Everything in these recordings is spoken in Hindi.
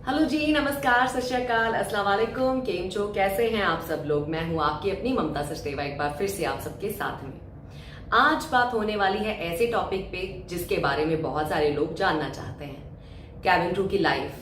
हेलो जी, नमस्कार, सत श्री अकाल, अस्सलाम वालेकुम। केम छो, कैसे हैं आप सब लोग। मैं हूं आपकी अपनी ममता सचदेवा, एक बार फिर से आप सबके साथ में। आज बात होने वाली है ऐसे टॉपिक पे जिसके बारे में बहुत सारे लोग जानना चाहते हैं। कैबिन क्रू की लाइफ,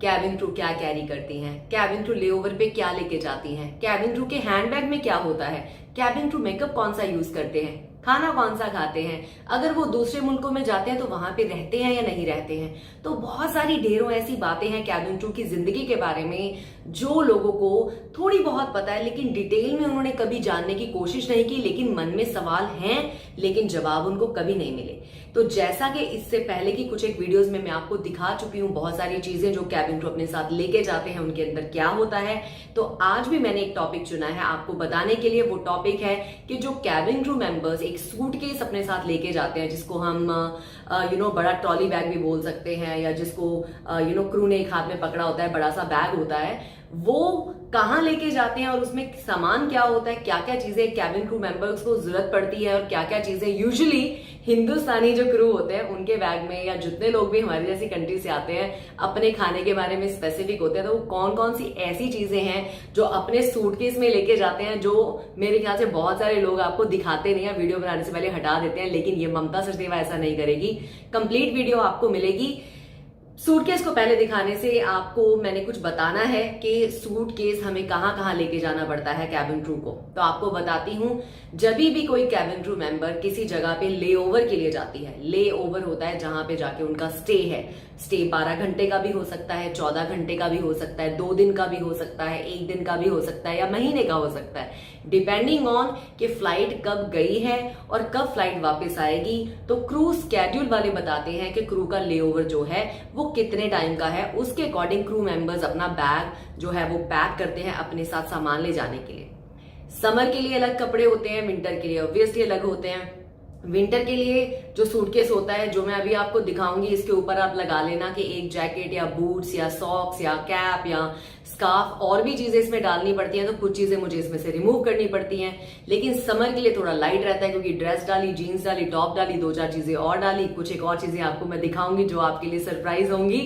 कैबिन क्रू क्या कैरी करती हैं, कैबिन क्रू लेओवर पे क्या लेके जाती हैं, कैबिन क्रू के हैंडबैग में क्या होता है, कैबिन क्रू मेकअप कौन सा यूज करते हैं, खाना कौन सा खाते हैं, अगर वो दूसरे मुल्कों में जाते हैं तो वहां पे रहते हैं या नहीं रहते हैं। तो बहुत सारी ढेरों ऐसी बातें हैं कैबिन क्रू की जिंदगी के बारे में जो लोगों को थोड़ी बहुत पता है, लेकिन डिटेल में उन्होंने कभी जानने की कोशिश नहीं की, लेकिन मन में सवाल हैं लेकिन जवाब उनको कभी नहीं मिले। तो जैसा कि इससे पहले की कुछ एक वीडियोस में मैं आपको दिखा चुकी हूँ बहुत सारी चीजें जो कैबिन क्रू अपने साथ लेके जाते हैं, उनके अंदर क्या होता है। तो आज भी मैंने एक टॉपिक चुना है आपको बताने के लिए। वो टॉपिक है कि जो कैबिन क्रू मेंबर्स एक सूटकेस अपने साथ लेके जाते हैं, जिसको हम बड़ा ट्रॉली बैग भी बोल सकते हैं, या जिसको क्रू ने एक हाथ में पकड़ा होता है, बड़ा सा बैग होता है, वो कहाँ लेके जाते हैं और उसमें सामान क्या होता है, क्या क्या चीजें कैबिन क्रू मेंबर्स को जरूरत पड़ती है और क्या क्या चीजें यूजुअली हिंदुस्तानी जो क्रू होते हैं उनके बैग में, या जितने लोग भी हमारी जैसी कंट्री से आते हैं अपने खाने के बारे में स्पेसिफिक होते हैं, तो वो कौन कौन सी ऐसी चीजें हैं जो अपने सूटकेस में लेके जाते हैं, जो मेरे ख्याल से बहुत सारे लोग आपको दिखाते नहीं है, वीडियो बनाने से पहले हटा देते हैं। लेकिन ये ममता सचदेवा ऐसा नहीं करेगी, कंप्लीट वीडियो आपको मिलेगी। सूटकेस को पहले दिखाने से आपको मैंने कुछ बताना है कि सूटकेस हमें कहाँ कहाँ लेके जाना पड़ता है कैबिन क्रू को। तो आपको बताती हूँ, जब भी कोई कैबिन क्रू मेंबर किसी जगह पे ले ओवर के लिए जाती है, ले ओवर होता है जहां पे जाके उनका स्टे है। स्टे 12 घंटे का भी हो सकता है, 14 घंटे का भी हो सकता है, 2 दिन का भी हो सकता है, 1 दिन का भी हो सकता है, या महीने का हो सकता है, डिपेंडिंग ऑन कि फ्लाइट कब गई है और कब फ्लाइट वापस आएगी। तो क्रू स्केड्यूल वाले बताते हैं कि क्रू का ले ओवर जो है वो कितने टाइम का है, उसके अकॉर्डिंग क्रू मेंबर्स अपना बैग जो है वो पैक करते हैं अपने साथ सामान ले जाने के लिए। समर के लिए अलग कपड़े होते हैं, विंटर के लिए ऑब्वियसली अलग होते हैं। विंटर के लिए जो सूटकेस होता है, जो मैं अभी आपको दिखाऊंगी, इसके ऊपर आप लगा लेना कि एक जैकेट या बूट्स या सॉक्स या कैप या स्कार्फ, और भी चीजें इसमें डालनी पड़ती हैं, तो कुछ चीजें मुझे इसमें से रिमूव करनी पड़ती हैं। लेकिन समर के लिए थोड़ा लाइट रहता है, क्योंकि ड्रेस डाली, जीन्स डाली, टॉप डाली, 2-4 चीजें और डाली, कुछ एक और चीजें आपको मैं दिखाऊंगी जो आपके लिए सरप्राइज होंगी।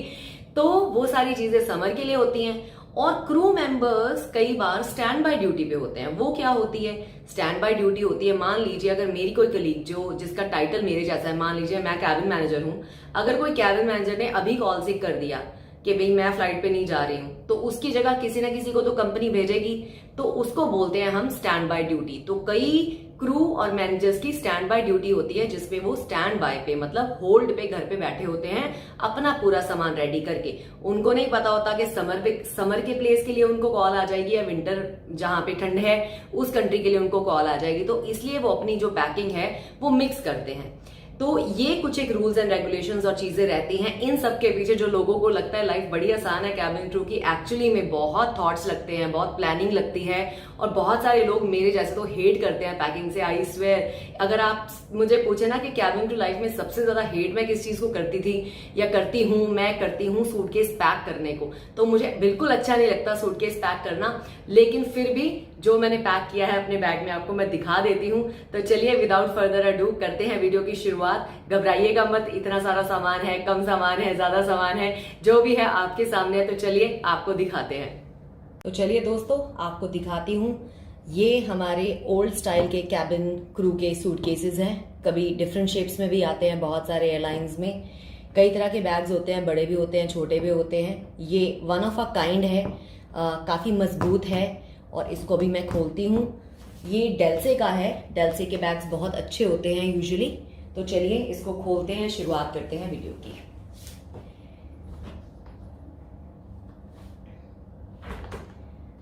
तो वो सारी चीजें समर के लिए होती हैं। और क्रू मेंबर्स कई बार स्टैंड बाय ड्यूटी पे होते हैं। वो क्या होती है, स्टैंड बाय ड्यूटी होती है, मान लीजिए अगर मेरी कोई कलीग जिसका टाइटल मेरे जैसा है, मान लीजिए मैं कैबिन मैनेजर हूं, अगर कोई कैबिन मैनेजर ने अभी कॉल से कर दिया कि भाई मैं फ्लाइट पे नहीं जा रही हूं, तो उसकी जगह किसी ना किसी को तो कंपनी भेजेगी, तो उसको बोलते हैं हम स्टैंड बाय ड्यूटी। तो कई क्रू और मैनेजर्स की स्टैंड बाय ड्यूटी होती है, जिसमें वो स्टैंड बाय पे मतलब होल्ड पे घर पे बैठे होते हैं अपना पूरा सामान रेडी करके। उनको नहीं पता होता कि समर के प्लेस के लिए उनको कॉल आ जाएगी, या विंटर जहां पे ठंड है उस कंट्री के लिए उनको कॉल आ जाएगी। तो इसलिए वो अपनी जो पैकिंग है वो मिक्स करते हैं। तो ये कुछ एक रूल्स एंड रेगुलेशंस और चीजें रहती हैं। इन सब के पीछे जो लोगों को लगता है लाइफ बड़ी आसान है कैबिन क्रू की, एक्चुअली में बहुत थॉट्स लगते हैं, बहुत प्लानिंग लगती है, और बहुत सारे लोग मेरे जैसे तो हेट करते हैं पैकिंग से। आई स्वेयर, अगर आप मुझे पूछे ना कि कैबिन क्रू लाइफ में सबसे ज्यादा हेट मैं किस चीज को करती थी या करती हूँ, मैं करती हूँ सूटकेस पैक करने को। तो मुझे बिल्कुल अच्छा नहीं लगता सूटकेस पैक करना, लेकिन फिर भी जो मैंने पैक किया है अपने बैग में आपको मैं दिखा देती हूँ। तो चलिए विदाउट फर्दर अडू करते हैं वीडियो की शुरुआत। घबराइएगा मत, इतना सारा सामान है, कम सामान है, ज्यादा सामान है, जो भी है आपके सामने है। तो चलिए आपको दिखाते हैं। तो चलिए दोस्तों आपको दिखाती हूँ। ये हमारे ओल्ड स्टाइल के कैबिन क्रू के सूटकेसेस हैं। कभी डिफरेंट शेप्स में भी आते हैं, बहुत सारे एयरलाइंस में कई तरह के बैग्स होते हैं, बड़े भी होते हैं, छोटे भी होते हैं। ये वन ऑफ अ काइंड है, काफी मजबूत है, और इसको भी मैं खोलती हूँ। ये डेल्से का है, डेल्से के बैग्स बहुत अच्छे होते हैं यूजुअली। तो चलिए इसको खोलते हैं, शुरुआत करते हैं वीडियो की।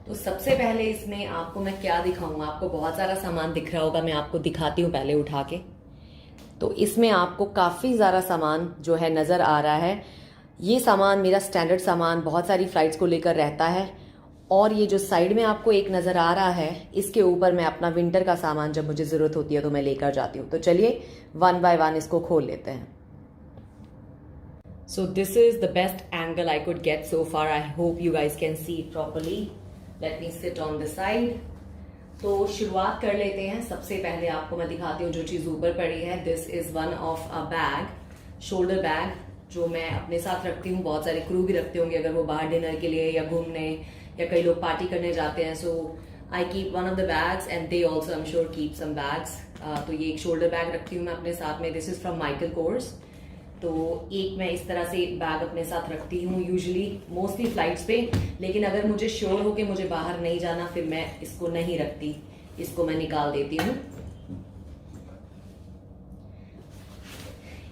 तो सबसे पहले इसमें आपको मैं क्या दिखाऊंगा, आपको बहुत सारा सामान दिख रहा होगा, मैं आपको दिखाती हूँ पहले उठा के। तो इसमें आपको काफी सारा सामान जो है नजर आ रहा है। ये सामान मेरा स्टैंडर्ड सामान बहुत सारी फ्लाइट्स को लेकर रहता है। और ये जो साइड में आपको एक नजर आ रहा है, इसके ऊपर मैं अपना विंटर का सामान जब मुझे जरूरत होती है तो मैं लेकर जाती हूँ। तो चलिए 1 बाय 1 इसको खोल लेते हैं। So this is the best angle I could get so far. I hope you guys can see it properly. Let me sit on the side. तो शुरुआत कर लेते हैं। सबसे पहले आपको मैं दिखाती हूँ जो चीज ऊपर पड़ी है। This is one of a bag, shoulder bag, जो मैं अपने साथ रखती हूँ। बहुत सारे क्रू भी रखते होंगे अगर वो बाहर डिनर के लिए या घूमने या कई लोग पार्टी करने जाते हैं। So I keep one of the bags and they also I am sure keep some bags. तो ये एक शोल्डर बैग रखती हूँ मैं अपने साथ में। This is from Michael Kors. तो एक मैं इस तरह से बैग अपने साथ रखती हूँ यूजुअली मोस्टली फ्लाइट्स पे, लेकिन अगर मुझे श्योर हो कि मुझे बाहर नहीं जाना फिर मैं इसको नहीं रखती, इसको मैं निकाल देती हूँ।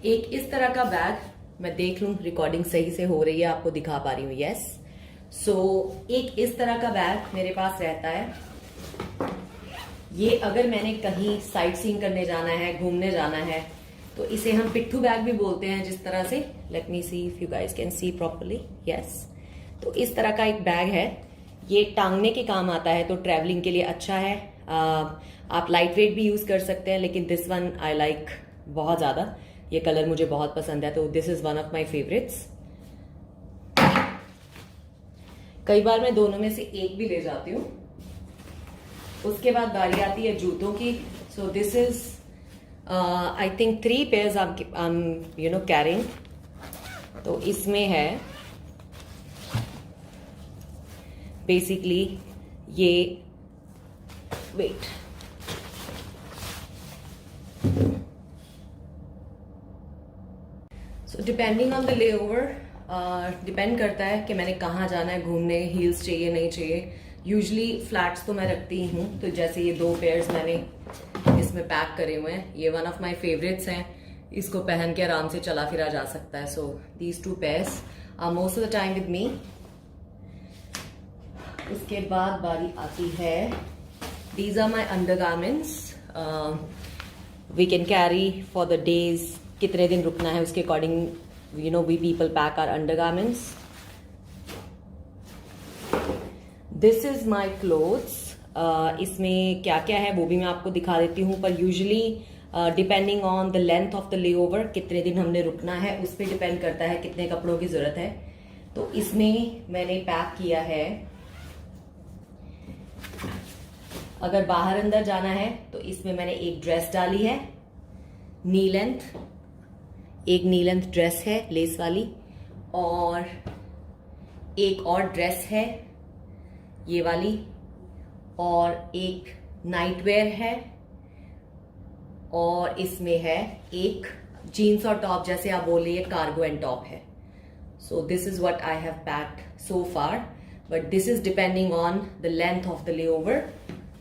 एक इस तरह का बैग, मैं देख लूं रिकॉर्डिंग सही से हो रही है, आपको दिखा पा रही हूँ। यस। सो एक इस तरह का बैग मेरे पास रहता है। ये अगर मैंने कहीं साइट सीइंग करने जाना है, घूमने जाना है, तो इसे हम पिट्ठू बैग भी बोलते हैं जिस तरह से। Let me see if you guys can C properly. Yes. तो इस तरह का एक बैग है, ये टांगने के काम आता है, तो ट्रैवलिंग के लिए अच्छा है। आप लाइट वेट भी यूज कर सकते हैं, लेकिन दिस वन आई लाइक बहुत ज्यादा। ये कलर मुझे बहुत पसंद है, तो this is one of my favourites. कई बार मैं दोनों में से एक भी ले जाती हूँ। उसके बाद बारी आती है जूतों की। So this is I think 3 pairs I carrying. तो इसमें है बेसिकली ये weight so depending on the layover depend करता है कि मैंने कहाँ जाना है घूमने, हील्स चाहिए नहीं चाहिए। यूजुअली फ्लैट्स तो मैं रखती ही हूँ। तो जैसे ये 2 पेयर्स मैंने इसमें पैक करे हुए हैं, ये वन ऑफ माय फेवरेट्स हैं। इसको पहन के आराम से चला फिरा जा सकता है। So these 2 pairs are most of the time with me. उसके बाद बारी आती है, these are my undergarments. We can carry for the days, कितने दिन रुकना है उसके according we people pack our undergarments. This is my clothes. इसमें क्या क्या है वो भी मैं आपको दिखा देती हूँ, पर usually depending on the length of the ले ओवर, कितने दिन हमने रुकना है उस पर डिपेंड करता है कितने कपड़ों की जरूरत है। तो इसमें मैंने पैक किया है, अगर बाहर अंदर जाना है तो इसमें मैंने एक ड्रेस डाली है नी लेंथ, एक नी लेंथ ड्रेस है लेस वाली, और एक और ड्रेस है ये वाली, और एक नाइट वेयर है, और इसमें है एक जीन्स और टॉप, जैसे आप बोल रही है कार्गो एंड टॉप है। सो this is what I have packed so far, but this is depending on the length of the ले ओवर।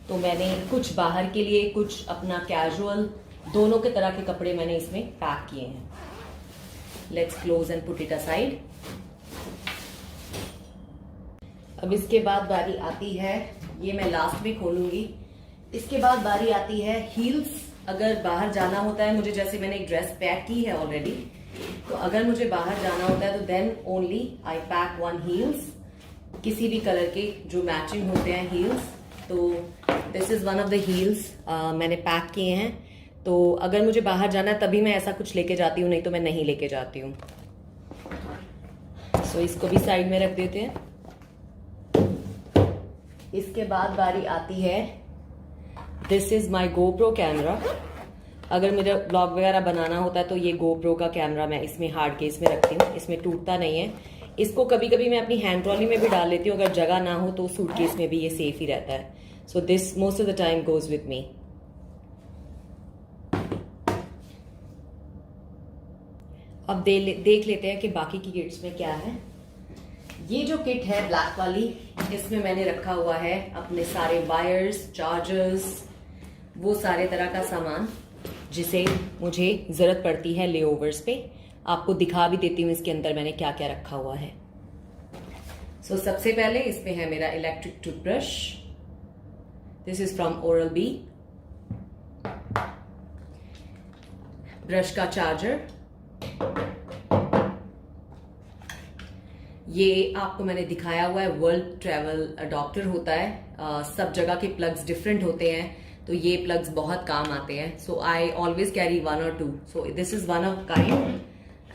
तो मैंने कुछ बाहर के लिए, कुछ अपना कैजुअल, दोनों के तरह के कपड़े मैंने इसमें पैक किए हैं। Let's close and put it aside. अब इसके बाद बारी आती है, ये मैं लास्ट में खोलूंगी, इसके बाद बारी आती है हील्स। अगर बाहर जाना होता है मुझे, जैसे मैंने एक ड्रेस पैक की है ऑलरेडी, तो अगर मुझे बाहर जाना होता है तो then only I pack 1 heels, किसी भी कलर के जो मैचिंग होते हैं हील्स। तो this is one of the heels मैंने पैक किए हैं। तो अगर मुझे बाहर जाना है तभी मैं ऐसा कुछ लेके जाती हूँ, नहीं तो मैं नहीं लेके जाती हूँ। सो इसको भी साइड में रख देते हैं। इसके बाद बारी आती है, this is my GoPro camera. अगर मुझे ब्लॉग वगैरह बनाना होता है तो ये गोप्रो का कैमरा मैं इसमें हार्ड केस में रखती हूँ, इसमें टूटता नहीं है। इसको कभी कभी मैं अपनी हैंड ट्रॉली में भी डाल लेती हूँ, अगर जगह ना हो तो सूटकेस में भी ये सेफ ही रहता है। So this most of the time goes with me. अब देख लेते हैं कि बाकी की किट्स में क्या है। ये जो किट है ब्लैक वाली, इसमें मैंने रखा हुआ है अपने सारे वायर्स, चार्जर्स, वो सारे तरह का सामान जिसे मुझे जरूरत पड़ती है लेओवर्स पे। आपको दिखा भी देती हूँ इसके अंदर मैंने क्या क्या रखा हुआ है। सो सबसे पहले इसमें है मेरा electric toothbrush, this is from Oral B. Brush का चार्जर, ये आपको मैंने दिखाया हुआ है, वर्ल्ड ट्रैवल अडॉप्टर होता है। सब जगह के प्लग्स डिफरेंट होते हैं, तो ये प्लग्स बहुत काम आते हैं। So I always carry 1 or 2। So this is one of kind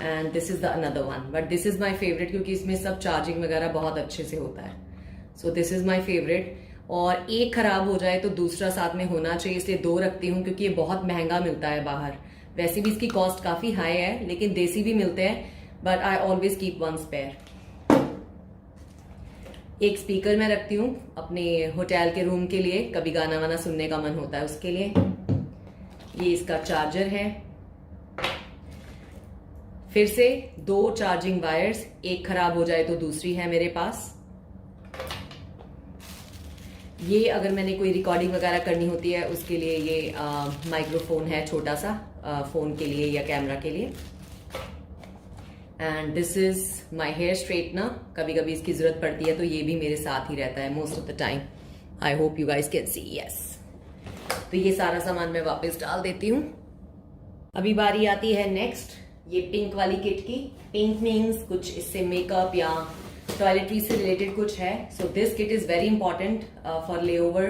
and this is the another one, but this is my favourite क्योंकि इसमें सब चार्जिंग वगैरह बहुत अच्छे से होता है। सो दिस इज माई फेवरेट। और एक खराब हो जाए तो दूसरा साथ में होना चाहिए, इसलिए 2 रखती हूँ क्योंकि ये बहुत महंगा मिलता है बाहर। वैसे भी इसकी कॉस्ट काफी हाई है, लेकिन देसी भी मिलते हैं, but I always keep one spare. एक स्पीकर मैं रखती हूँ अपने होटल के रूम के लिए, कभी गाना वाना सुनने का मन होता है उसके लिए। ये इसका चार्जर है। फिर से 2 चार्जिंग वायर्स, एक खराब हो जाए तो दूसरी है मेरे पास। ये अगर मैंने कोई रिकॉर्डिंग वगैरह करनी होती है उसके लिए ये माइक्रोफोन है, छोटा सा फोन के लिए या कैमरा के लिए। And this is my hair straightener. कभी कभी इसकी जरूरत पड़ती है तो ये भी मेरे साथ ही रहता है most of the time. I hope you guys can see. Yes, तो ये सारा सामान मैं वापस डाल देती हूँ। अभी बारी आती है नेक्स्ट, ये पिंक वाली किट की। पिंक मीन्स कुछ इससे मेकअप या टॉयलेटरी से रिलेटेड कुछ है। So this kit is very important for layover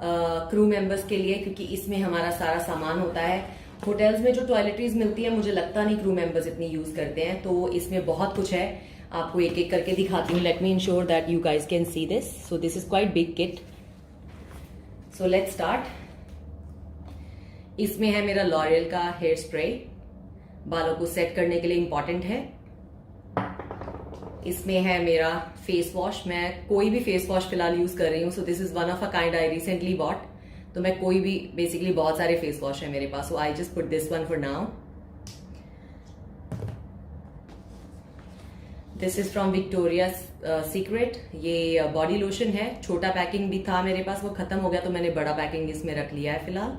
crew members के लिए, क्योंकि इसमें हमारा सारा सामान होता है। होटल्स में जो टॉयलेटरीज मिलती है मुझे लगता नहीं क्रू मेंबर्स इतनी यूज करते हैं, तो इसमें बहुत कुछ है। आपको एक एक करके दिखाती हूँ। Let me ensure that you guys can see this. So this is quite big kit. So let's start. इसमें है मेरा लॉरियल का हेयर स्प्रे, बालों को सेट करने के लिए इंपॉर्टेंट है। इसमें है मेरा फेस वॉश। मैं कोई भी फेस वॉश फिलहाल यूज कर रही हूँ। सो this is one of a kind I recently bot. तो मैं कोई भी, बेसिकली बहुत सारे फेस वॉश है मेरे पास, so I just put this one for now. This is from Victoria Secret. ये बॉडी लोशन है। छोटा पैकिंग भी था मेरे पास, वो खत्म हो गया तो मैंने बड़ा पैकिंग इसमें रख लिया है फिलहाल।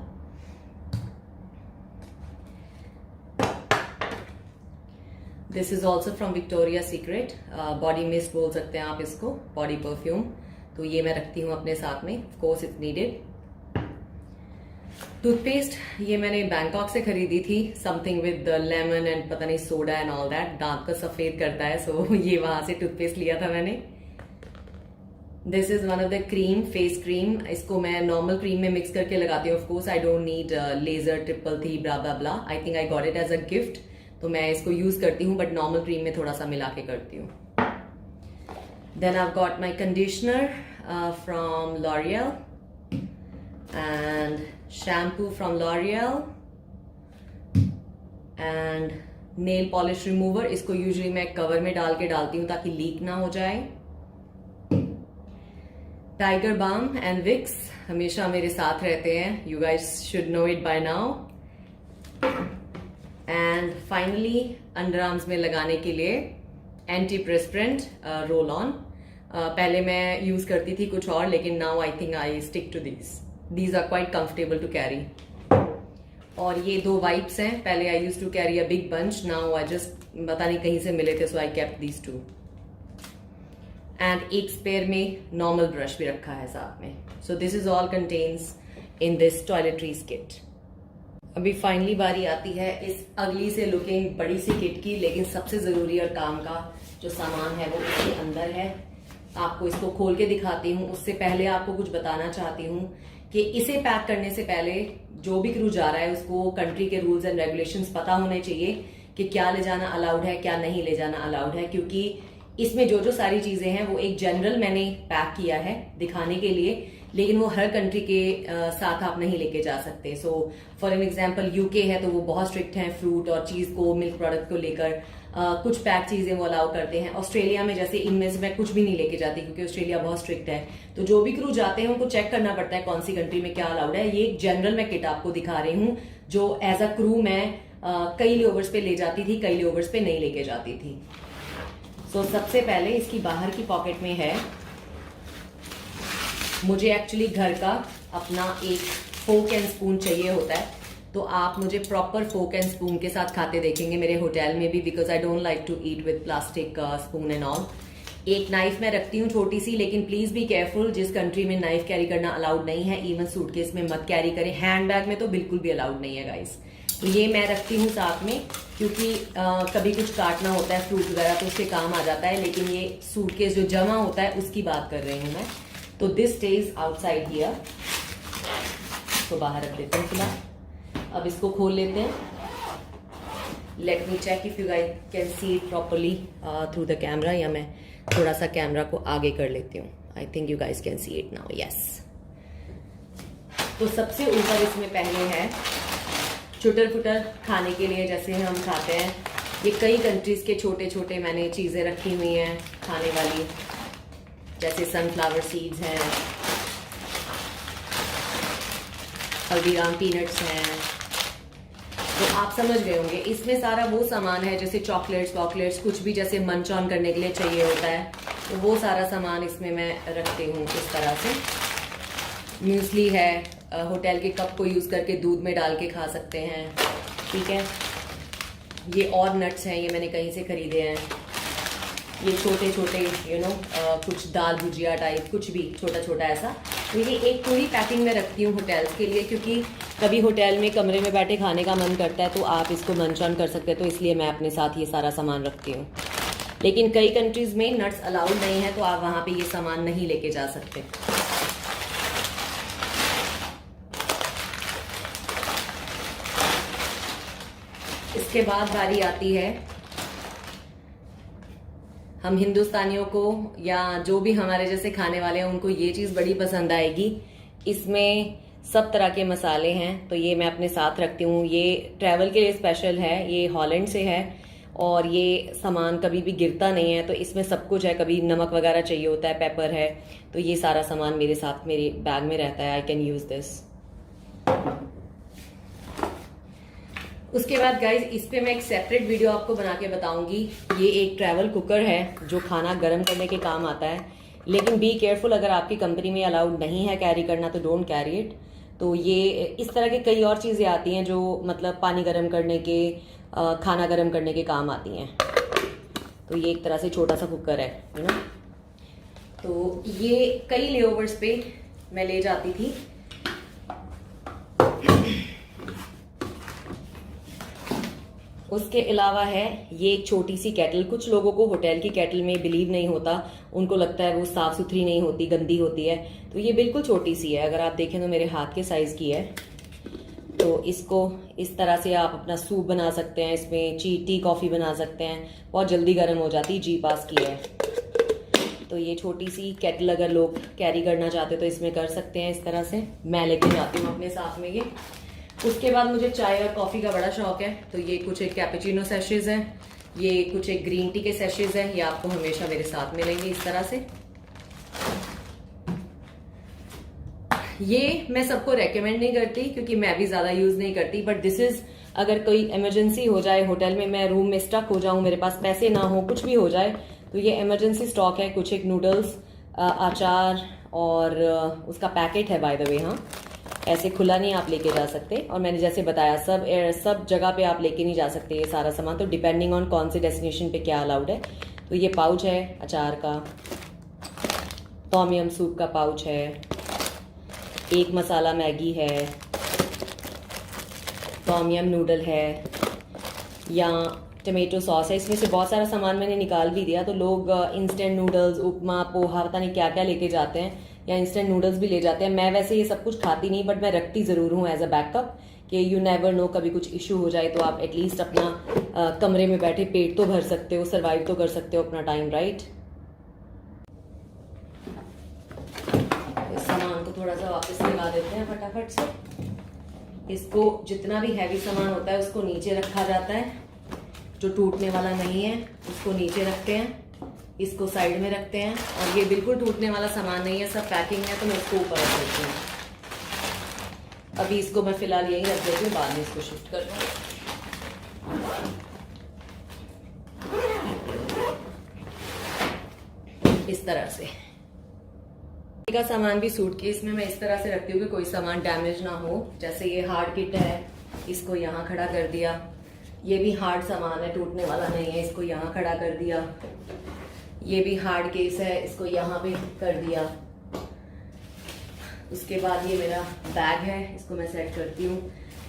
This is also from Victoria secret. Body mist बोल सकते हैं आप इसको, बॉडी परफ्यूम। तो ये मैं रखती हूँ अपने साथ में, of course it's needed. Toothpaste ये मैंने बैंकॉक से खरीदी थी, समथिंग विद लेमन एंड पता नहीं सोडा एंड ऑल दैट। दांत को सफेद करता है, सो ये वहां से टूथपेस्ट लिया था मैंने। This is one of the cream, face cream. इसको मैं नॉर्मल क्रीम में मिक्स करके लगाती हूँ। Of course I don't need laser, triple थी, blah blah blah. I think I got it as a gift, तो मैं इसको यूज करती हूँ, बट नॉर्मल क्रीम में थोड़ा सा मिला के करती हूँ। Then I got my conditioner from L'Oréal and shampoo from L'Oréal and nail polish remover. इसको यूजुअली मैं कवर में डाल के डालती हूँ ताकि लीक ना हो जाए। टाइगर बाम एंड विक्स हमेशा मेरे साथ रहते हैं, you guys should know it by now. And finally under arms में लगाने के लिए एंटी प्रेस्पिरेंट रोल ऑन। पहले मैं यूज करती थी कुछ और, लेकिन now I think I stick to these are quite comfortable to carry. और ये 2 वाइप्स हैं। पहले I use to carry a big bunch, now I just पता नहीं कहीं से मिले थे, so I kept these 2। And एक स्पेयर में नॉर्मल ब्रश भी रखा है साथ में। So this is all contents in this toiletries kit. अभी फाइनली बारी आती है इस अगली से लुकिंग बड़ी सी किट की, लेकिन सबसे जरूरी और काम का जो सामान है वो इसके अंदर है। आपको इसको खोल के दिखाती हूँ। उससे पहले आपको कुछ बताना चाहती हूँ कि इसे पैक करने से पहले जो भी क्रू जा रहा है उसको कंट्री के रूल्स एंड रेगुलेशंस पता होने चाहिए कि क्या ले जाना अलाउड है, क्या नहीं ले जाना अलाउड है। क्योंकि इसमें जो जो सारी चीजें हैं वो एक जनरल मैंने पैक किया है दिखाने के लिए, लेकिन वो हर कंट्री के साथ आप नहीं लेके जा सकते। So for an example UK है तो वो बहुत स्ट्रिक्ट हैं फ्रूट और चीज को, मिल्क प्रोडक्ट को लेकर। कुछ पैक चीजें वो अलाउ करते हैं। ऑस्ट्रेलिया में जैसे इनमें से मैं कुछ भी नहीं लेके जाती क्योंकि ऑस्ट्रेलिया बहुत स्ट्रिक्ट है। तो जो भी क्रू जाते हैं उनको चेक करना पड़ता है कौन सी कंट्री में क्या अलाउड है। ये एक जनरल मैं किट आपको दिखा रही हूँ जो एज अ क्रू मैं कई लेओवर्स पे ले जाती थी, कई लेओवर्स पे नहीं लेके जाती थी। तो सबसे पहले इसकी बाहर की पॉकेट में है, मुझे एक्चुअली घर का अपना एक फोक एंड स्पून चाहिए होता है, तो आप मुझे प्रॉपर फोक एंड स्पून के साथ खाते देखेंगे मेरे होटल में भी, because I don't like to eat with plastic spoon and all. एक नाइफ मैं रखती हूँ छोटी सी, लेकिन प्लीज बी केयरफुल, जिस कंट्री में नाइफ कैरी करना अलाउड नहीं है, इवन सूटकेस में मत कैरी करें, हैंडबैग में तो बिल्कुल भी अलाउड नहीं है गाइस। तो ये मैं रखती हूँ साथ में, क्योंकि कभी कुछ काटना होता है फ्रूट वगैरह तो उससे काम आ जाता है, लेकिन ये सूटकेस जो जमा होता है उसकी बात कर रही हूँ मैं। तो दिस स्टेज आउटसाइड हियर, तो बाहर रख देते हैं फिलहाल। अब इसको खोल लेते हैं। Let me check if you guys can see it properly through the camera, या मैं थोड़ा सा कैमरा को आगे कर लेती हूँ। I think you guys can see it now, yes. तो सबसे ऊपर इसमें पहले है चुटर फुटर खाने के लिए, जैसे हम खाते हैं ये कई कंट्रीज के छोटे छोटे मैंने चीज़ें रखी हुई हैं खाने वाली, जैसे सनफ्लावर सीड्स हैं, हल्दीराम पीनट्स हैं। तो आप समझ गए होंगे, इसमें सारा वो सामान है जैसे चॉकलेट्स वॉकलेट्स, कुछ भी जैसे मंच ऑन करने के लिए चाहिए होता है, तो वो सारा सामान इसमें मैं रखती हूँ इस तरह से। म्यूसली है, होटल के कप को यूज़ करके दूध में डाल के खा सकते हैं, ठीक है। ये और नट्स हैं, ये मैंने कहीं से खरीदे हैं। ये छोटे छोटे कुछ दाल भुजिया टाइप, कुछ भी छोटा छोटा ऐसा। तो ये एक पूरी पैकिंग में रखती हूँ होटल्स के लिए, क्योंकि कभी होटल में कमरे में बैठे खाने का मन करता है तो आप इसको मंच ऑन कर सकते हैं, तो इसलिए मैं अपने साथ ये सारा सामान रखती हूँ। लेकिन कई कंट्रीज में नट्स अलाउड नहीं है, तो आप वहाँ पे ये सामान नहीं लेके जा सकते। इसके बाद बारी आती है, हम हिंदुस्तानियों को या जो भी हमारे जैसे खाने वाले हैं उनको ये चीज़ बड़ी पसंद आएगी। इसमें सब तरह के मसाले हैं, तो ये मैं अपने साथ रखती हूँ। ये ट्रैवल के लिए स्पेशल है, ये हॉलैंड से है और ये सामान कभी भी गिरता नहीं है। तो इसमें सब कुछ है, कभी नमक वगैरह चाहिए होता है, पेपर है, तो ये सारा सामान मेरे साथ मेरे बैग में रहता है। I can use this. उसके बाद गाइज इस पे मैं एक सेपरेट वीडियो आपको बना के बताऊंगी। ये एक ट्रैवल कुकर है जो खाना गर्म करने के काम आता है, लेकिन बी केयरफुल, अगर आपकी कंपनी में अलाउड नहीं है कैरी करना तो डोंट कैरी इट। तो ये इस तरह के कई और चीज़ें आती हैं जो मतलब पानी गर्म करने के, खाना गर्म करने के काम आती हैं। तो ये एक तरह से छोटा सा कुकर है ना। तो ये कई लेओवर्स पे मैं ले जाती थी। उसके अलावा है ये एक छोटी सी केटल। कुछ लोगों को होटल की केटल में बिलीव नहीं होता, उनको लगता है वो साफ सुथरी नहीं होती, गंदी होती है। तो ये बिल्कुल छोटी सी है, अगर आप देखें तो मेरे हाथ के साइज की है। तो इसको इस तरह से आप अपना सूप बना सकते हैं, इसमें टी कॉफी बना सकते हैं, बहुत जल्दी गर्म हो जाती है। जी पास की है। तो ये छोटी सी केटल अगर लोग कैरी करना चाहते तो इसमें कर सकते हैं इस तरह से। मैं लेके जाती हूँ अपने साथ में ये। उसके बाद मुझे चाय और कॉफ़ी का बड़ा शौक है, तो ये कुछ एक कैपेचिनो सेशेज हैं, ये कुछ एक ग्रीन टी के सेशेज हैं। ये आपको हमेशा मेरे साथ मिलेंगे इस तरह से। ये मैं सबको रेकमेंड नहीं करती क्योंकि मैं भी ज़्यादा यूज़ नहीं करती, बट दिस इज़ अगर कोई इमरजेंसी हो जाए होटल में, मैं रूम में स्टक हो जाऊँ, मेरे पास पैसे ना हो, कुछ भी हो जाए, तो ये इमरजेंसी स्टॉक है। कुछ एक नूडल्स, अचार और उसका पैकेट है बाय द वे। हाँ, ऐसे खुला नहीं आप लेके जा सकते। और मैंने जैसे बताया सब जगह पे आप लेके नहीं जा सकते ये सारा सामान, तो डिपेंडिंग ऑन कौन से डेस्टिनेशन पे क्या अलाउड है। तो ये पाउच है अचार का, टॉम यम सूप का पाउच है, एक मसाला मैगी है, टॉम यम नूडल है या टमेटो सॉस है। इसमें से बहुत सारा सामान मैंने निकाल भी दिया। तो लोग इंस्टेंट नूडल्स, उपमा, पोहा, पता नहीं क्या क्या लेके जाते हैं, या इंस्टेंट नूडल्स भी ले जाते हैं। मैं वैसे ये सब कुछ खाती नहीं, बट मैं रखती ज़रूर हूँ एज अ बैकअप, कि यू नेवर नो, कभी कुछ इशू हो जाए तो आप एटलीस्ट अपना कमरे में बैठे पेट तो भर सकते हो, सर्वाइव तो कर सकते हो अपना टाइम, राइट। इस सामान को थोड़ा सा वापस लगा देते हैं फटाफट से। इसको जितना भी हैवी सामान होता है उसको नीचे रखा जाता है, जो टूटने वाला नहीं है उसको नीचे रखते हैं, इसको साइड में रखते हैं। और ये बिल्कुल टूटने वाला सामान नहीं है, सब पैकिंग है, तो मैं इसको ऊपर रख देती हूँ। अभी इसको मैं फिलहाल यहीं रख देती हूँ, बाद में इसको शिफ्ट कर दूँगी इस तरह से। का सामान भी सूटकेस में मैं इस तरह से रखती हूँ कि कोई सामान डैमेज ना हो। जैसे ये हार्ड किट है, इसको यहाँ खड़ा कर दिया। ये भी हार्ड सामान है, टूटने वाला नहीं है, इसको यहाँ खड़ा कर दिया। ये भी हार्ड केस है, इसको यहाँ पे कर दिया। उसके बाद ये मेरा बैग है, इसको मैं सेट करती हूँ।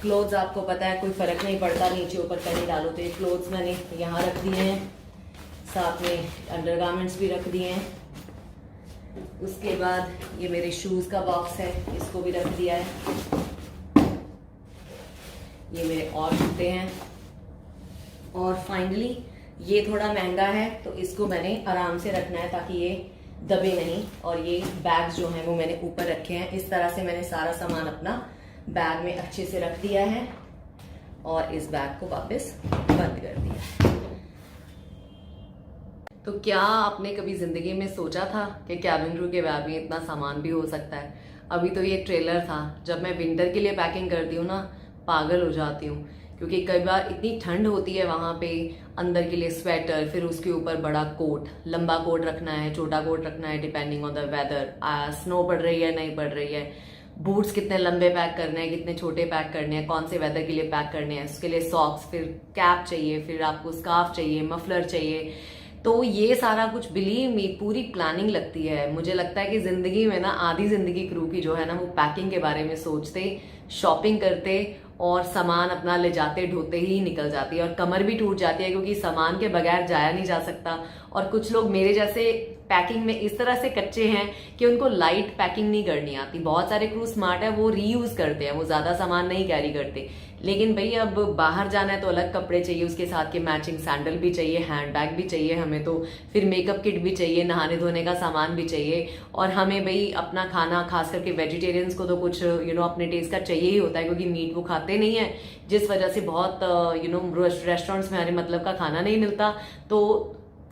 क्लोथ्स आपको पता है कोई फर्क नहीं पड़ता, नीचे ऊपर कहीं डालो। तो ये क्लोथ्स मैंने यहाँ रख दिए हैं, साथ में अंडरगारमेंट्स भी रख दिए हैं। उसके बाद ये मेरे शूज का बॉक्स है, इसको भी रख दिया है। ये मेरे और जूते हैं। और फाइनली ये थोड़ा महंगा है, तो इसको मैंने आराम से रखना है ताकि ये दबे नहीं। और ये बैग्स जो हैं वो मैंने ऊपर रखे हैं। इस तरह से मैंने सारा सामान अपना बैग में अच्छे से रख दिया है और इस बैग को वापस बंद कर दिया। तो क्या आपने कभी जिंदगी में सोचा था कि कैबिन क्रू के बैग में इतना सामान भी हो सकता है? अभी तो ये ट्रेलर था। जब मैं विंटर के लिए पैकिंग करती हूँ ना, पागल हो जाती हूँ, क्योंकि कई बार इतनी ठंड होती है वहां पे। अंदर के लिए स्वेटर, फिर उसके ऊपर बड़ा कोट, लंबा कोट रखना है, छोटा कोट रखना है, depending on the weather. Snow पड़ रही है, नहीं पड़ रही है, बूट्स कितने लंबे पैक करने हैं, कितने छोटे पैक करने हैं, कौन से वेदर के लिए पैक करने हैं, उसके लिए सॉक्स, फिर कैप चाहिए, फिर आपको स्कार्फ चाहिए, मफलर चाहिए। तो ये सारा कुछ बिलीव मी पूरी प्लानिंग लगती है। मुझे लगता है कि जिंदगी में ना आधी जिंदगी क्रू की जो है ना वो पैकिंग के बारे में सोचते, शॉपिंग करते और सामान अपना ले जाते ढोते ही निकल जाती है, और कमर भी टूट जाती है क्योंकि सामान के बगैर जाया नहीं जा सकता। और कुछ लोग मेरे जैसे पैकिंग में इस तरह से कच्चे हैं कि उनको लाइट पैकिंग नहीं करनी आती। बहुत सारे क्रू स्मार्ट है, वो रीयूज करते हैं, वो ज्यादा सामान नहीं कैरी करते। लेकिन भाई अब बाहर जाना है तो अलग कपड़े चाहिए, उसके साथ के मैचिंग सैंडल भी चाहिए, हैंड बैग भी चाहिए हमें, तो फिर मेकअप किट भी चाहिए, नहाने धोने का सामान भी चाहिए। और हमें भाई अपना खाना, खास करके वेजिटेरियंस को तो कुछ अपने टेस्ट का चाहिए ही होता है, क्योंकि मीट वो खाते नहीं है, जिस वजह से बहुत रेस्टोरेंट्स में हमारे मतलब का खाना नहीं मिलता। तो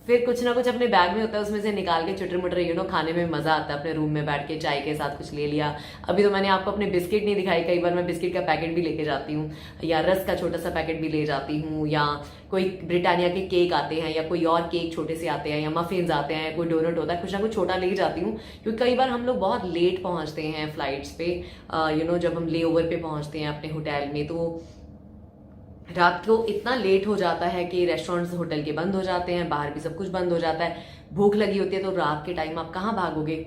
फिर कुछ ना कुछ अपने बैग में होता है, उसमें से निकाल के चुटर मुटर खाने में मजा आता है। अपने रूम में बैठ के चाय के साथ कुछ ले लिया। अभी तो मैंने आपको अपने बिस्किट नहीं दिखाई, कई बार मैं बिस्किट का पैकेट भी लेके जाती हूँ, या रस का छोटा सा पैकेट भी ले जाती हूँ, या कोई ब्रिटानिया के केक आते हैं, या कोई और केक छोटे से आते हैं, या मफिन्स आते हैं, कोई डोनट होता है, कुछ ना कुछ छोटा ले जाती हूँ। क्योंकि कई बार हम लोग बहुत लेट पहुंचते हैं फ्लाइट्स पे, जब हम ले ओवर पे पहुंचते हैं अपने होटल में, तो रात को इतना लेट हो जाता है कि रेस्टोरेंट्स होटल के बंद हो जाते हैं, बाहर भी सब कुछ बंद हो जाता है, भूख लगी होती है, तो रात के टाइम आप कहाँ भागोगे?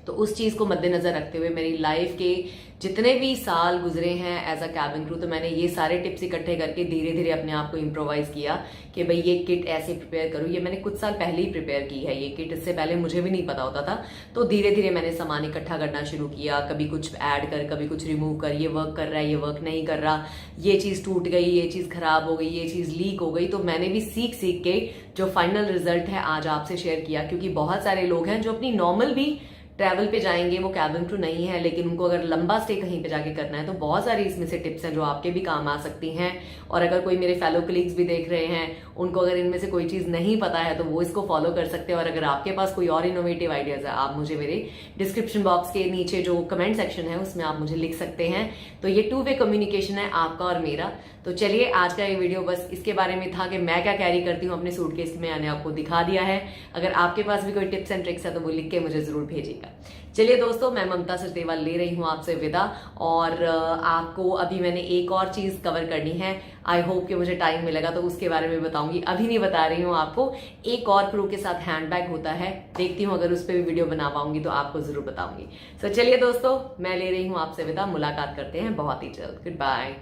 तो उस चीज को मद्देनजर रखते हुए मेरी लाइफ के जितने भी साल गुजरे हैं एज अ कैबिन क्रू, तो मैंने ये सारे टिप्स इकट्ठे करके धीरे धीरे अपने आप को इम्प्रोवाइज किया कि भाई ये किट ऐसे प्रिपेयर करूँ। ये मैंने कुछ साल पहले ही प्रिपेयर की है ये किट, इससे पहले मुझे भी नहीं पता होता था। तो धीरे धीरे मैंने सामान इकट्ठा करना शुरू किया, कभी कुछ ऐड कर, कभी कुछ रिमूव कर, ये वर्क कर रहा है, ये वर्क नहीं कर रहा, ये चीज टूट गई, ये चीज खराब हो गई, ये चीज लीक हो गई। तो मैंने भी सीख सीख के जो फाइनल रिजल्ट है आज आपसे शेयर किया, क्योंकि बहुत सारे लोग हैं जो अपनी नॉर्मल भी ट्रैवल पे जाएंगे, वो कैबिन क्रू नहीं है, लेकिन उनको अगर लंबा स्टे कहीं पे जाके करना है तो बहुत सारी इसमें से टिप्स हैं जो आपके भी काम आ सकती हैं। और अगर कोई मेरे फेलो कलीग्स भी देख रहे हैं, उनको अगर इनमें से कोई चीज नहीं पता है तो वो इसको फॉलो कर सकते हैं। और अगर आपके पास कोई और इनोवेटिव आइडियाज है, आप मुझे मेरे डिस्क्रिप्शन बॉक्स के नीचे जो कमेंट सेक्शन है उसमें आप मुझे लिख सकते हैं। तो ये 2 वे कम्युनिकेशन है आपका और मेरा। तो चलिए, आज का ये वीडियो बस इसके बारे में था कि मैं क्या कैरी करती हूँ अपने सूटकेस में, मैंने आपको दिखा दिया है। अगर आपके पास भी कोई टिप्स एंड ट्रिक्स है तो वो लिख के मुझे जरूर भेजिएगा। चलिए दोस्तों, मैं ममता सचदेवा ले रही हूँ आपसे विदा, और आपको अभी मैंने एक और चीज कवर करनी है। आई होप कि मुझे टाइम मिलेगा तो उसके बारे में बताऊंगी, अभी नहीं बता रही हूँ आपको। एक और क्रू के साथ हैंडबैग होता है, देखती हूँ अगर उस पर भी वीडियो बना पाऊंगी तो आपको जरूर बताऊंगी। सो चलिए दोस्तों, मैं ले रही हूँ आपसे विदा, मुलाकात करते हैं बहुत ही जल्द। Good bye.